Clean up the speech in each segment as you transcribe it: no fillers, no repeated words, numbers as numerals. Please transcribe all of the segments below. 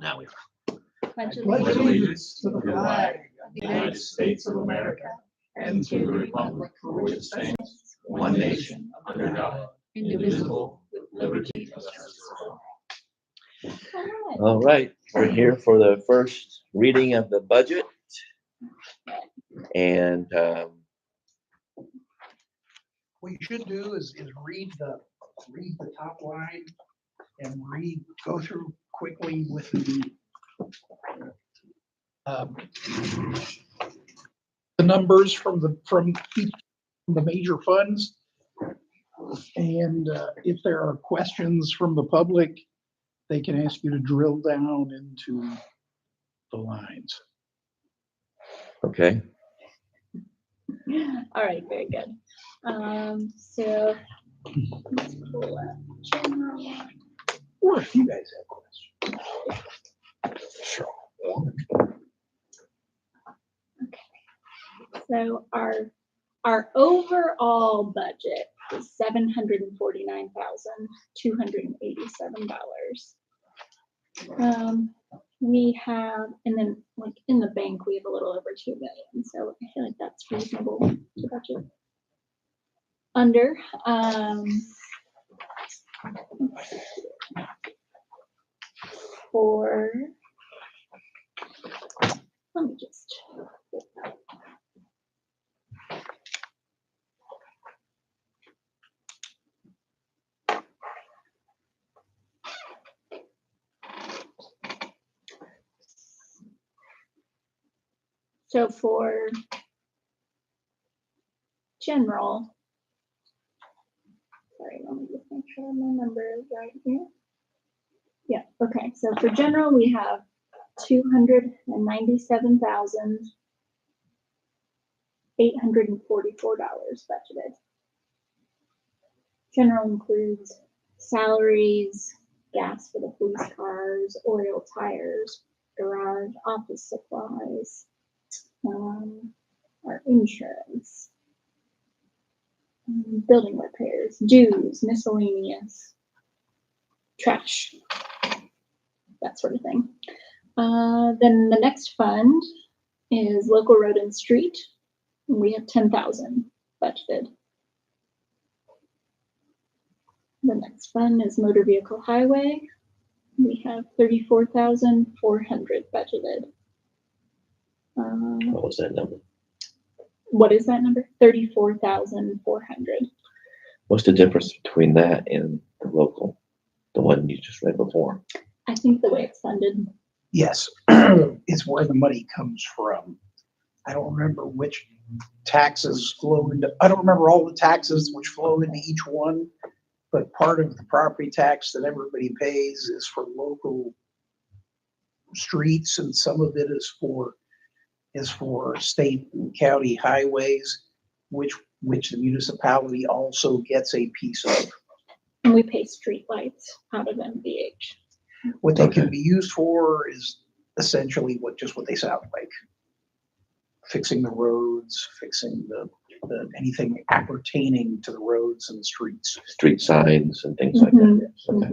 Now we Pledge pledge allegiance to the flag of the United States of America and to the republic for which it stands, one nation, under God, indivisible, with liberty and justice for all. All right, we're here for the first reading of the budget. And what you should do is read the top line and go through quickly with the numbers from the major funds. And if there are questions from the public, they can ask you to drill down into the lines. okay, All right, very good. So let's pull up general. Or if you guys have questions. sure. So our overall budget is $749,287. We have, and then like in the bank, we have a little over 2 million. So I feel like that's reasonable to budget under. Let me just. So for general, sorry, let me just make sure my number is right here. Yeah, okay, so for general, we have $297,844 budgeted. General includes salaries, gas for the police cars, oil, tires, garage, office supplies, our insurance, building repairs, dues, miscellaneous, trash, that sort of thing. Then the next fund is local road and street. And we have 10,000 budgeted. The next fund is motor vehicle highway. We have 34,400 budgeted. What was that number? What is that number? 34,400. What's the difference between that and the local, the one you just read before? I think the way it's funded. Yes, it's where the money comes from. I don't remember which taxes flow into, I don't remember all the taxes which flow into each one, but part of the property tax that everybody pays is for local streets, and some of it is for state and county highways, which the municipality also gets a piece of. And we pay street lights out of MVH. What they can be used for is essentially what they sound like. Fixing the roads, fixing the anything appertaining to the roads and the streets. Street signs and things like that. Okay.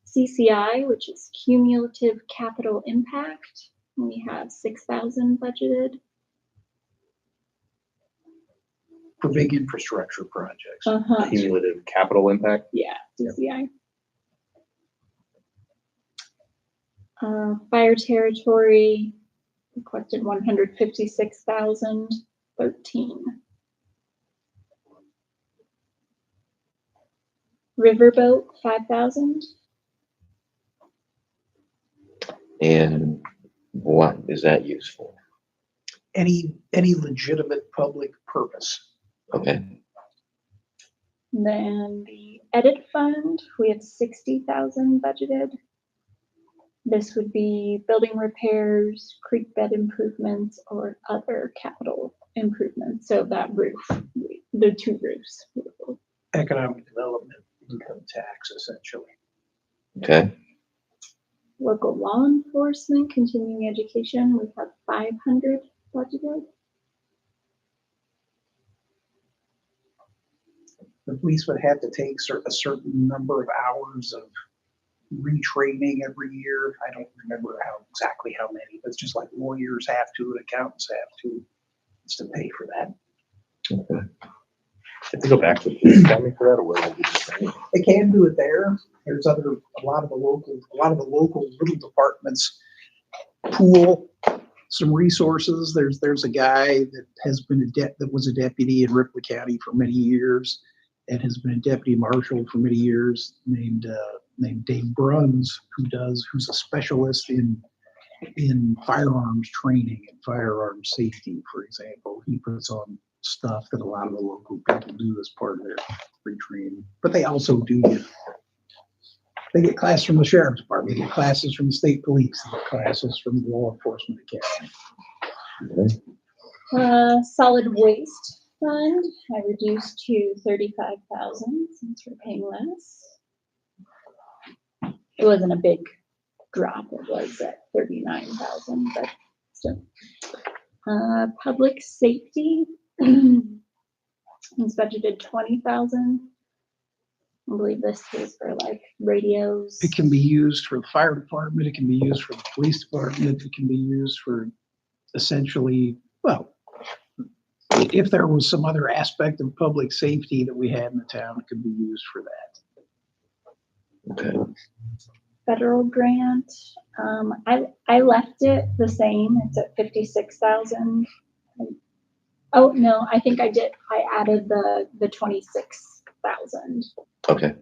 CCI, which is cumulative capital impact. We have 6,000 budgeted. For big infrastructure projects. Cumulative capital impact. Yeah, CCI. Fire territory requested 156,013. Riverboat 5,000. And what is that used for? Any legitimate public purpose. Okay. Then the edit fund, we have 60,000 budgeted. This would be building repairs, creek bed improvements, or other capital improvements. So that roof, the 2 roofs. Economic development, income tax, essentially. Okay. Local law enforcement, continuing education, we have 500 budgeted. The police would have to take a certain number of hours of retraining every year. I don't remember exactly how many, but it's just like lawyers have to and accountants have to. It's to pay for that. Okay. If they go back to the police academy for that, or where would you training? They can do it there. There's a lot of the local little departments pool some resources. There's a guy that was a deputy in Ripley County for many years and has been a deputy marshal for many years named Dave Bruns, who's a specialist in firearms training and firearms safety, for example. He puts on stuff that a lot of the local people do as part of their free training. But they also they get classes from the sheriff's department, they get classes from the state police, they get classes from the law enforcement academy. Okay. Solid waste fund, I reduced to 35,000 since we're paying less. It wasn't a big drop, it was at 39,000, but still. Public safety is budgeted 20,000. I believe this is for like radios. It can be used for the fire department, it can be used for the police department, it can be used for essentially, well, if there was some other aspect of public safety that we had in the town, it could be used for that. Okay. Federal grant, I left it the same. It's at 56,000. Oh no, I think I did. I added the 26,000. Okay.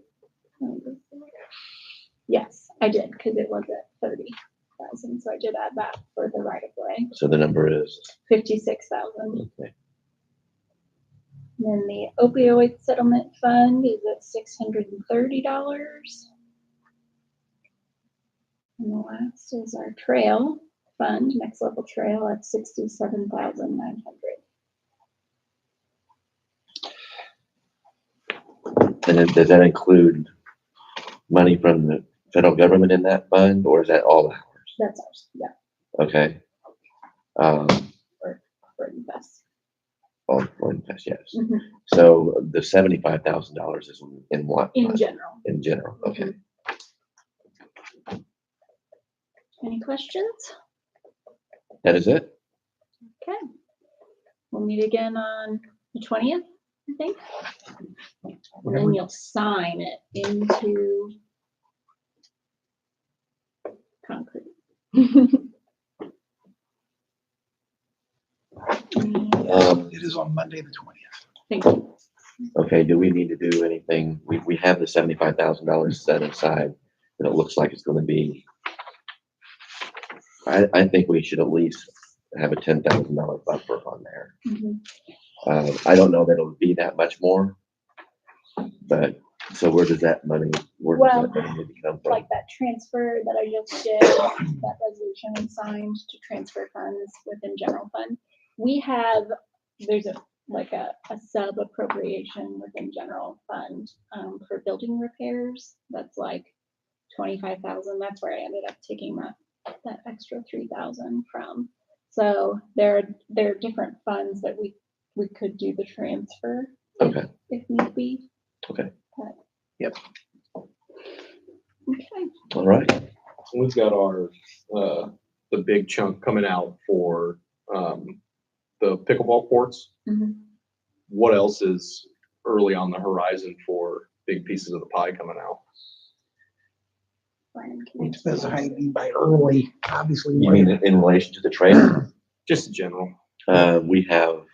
Yes, I did because it was at 30,000. So I did add that for the right of way. So the number is 56,000. okay. And then the opioid settlement fund is at $630. And the last is our trail fund, next level trail at 67,900. And then does that include money from the federal government in that fund, or is that all ours? That's ours, yeah, Okay. for invest. All for invest, yes. Mhm. So the $75,000 is in what? In fund? general. In general, okay. Any questions? That is it? Okay. We'll meet again on the 20th, I think. And then you'll sign it into concrete. It is on Monday the 20th. Thank you. Okay, do we need to do anything? We have the $75,000 set aside, but it looks like it's gonna be, I think we should at least have a $10,000 buffer on there. Mhm. I don't know that it'll be that much more, but, so where does that money need to come from? Like that transfer that I just did, that resolution we signed to transfer funds within general fund. There's a sub appropriation within general fund for building repairs. That's like 25,000. That's where I ended up taking that extra 3,000 from. So there are different funds that we could do the transfer. Okay. If need be. Okay. But, Yep. okay. All right. We've got our, the big chunk coming out for, the pickleball courts. Mhm. What else is early on the horizon for big pieces of the pie coming out? Brian, can you It depends on how you mean by early, obviously. You mean in relation to the trailer? Just in general. We have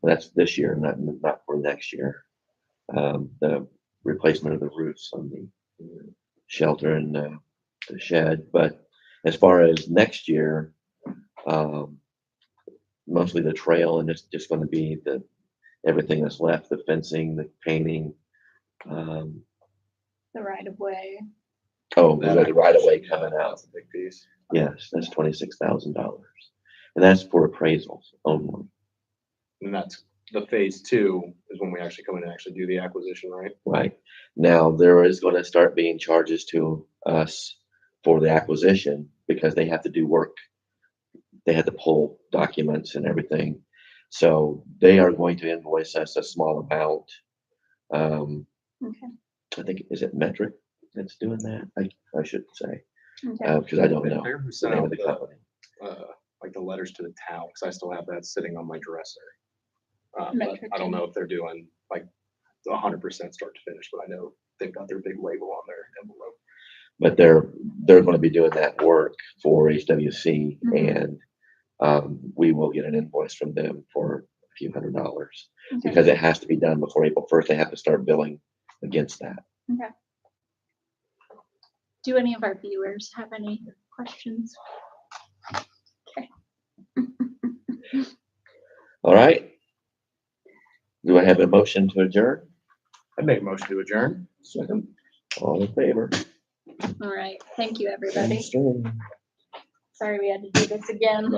that's this year, not for next year. The replacement of the roofs on the shelter and the shed. But as far as next year, mostly the trail, and it's just going to be everything that's left, the fencing, the painting. the right of way? Oh, the right of way coming out. That's a big piece. Yes, that's $26,000, and that's for appraisals only. And that's the phase 2 is when we actually come in and actually do the acquisition, right? Right. Now, there is going to start being charges to us for the acquisition because they have to do work. They had to pull documents and everything. So they are going to invoice us a small amount. Okay. I think, is it metric? that's doing that? I shouldn't say, Okay. because I don't know Who the sent name out of the company. like the letters to the town, because I still have that sitting on my dresser. But Metric I don't ton. know if they're doing like 100% start to finish, but I know they've got their big label on their envelope. But they're going to be doing that work for HWC, Mhm. and we will get an invoice from them for a few $100 Okay. because it has to be done before April 1st. They have to start billing against that. Okay. Do any of our viewers have any questions? Okay. All right. Do I have a motion to adjourn? I make a motion to adjourn. Second. All in favor? All right. Thank you, everybody. Same. Sorry we had to do this again.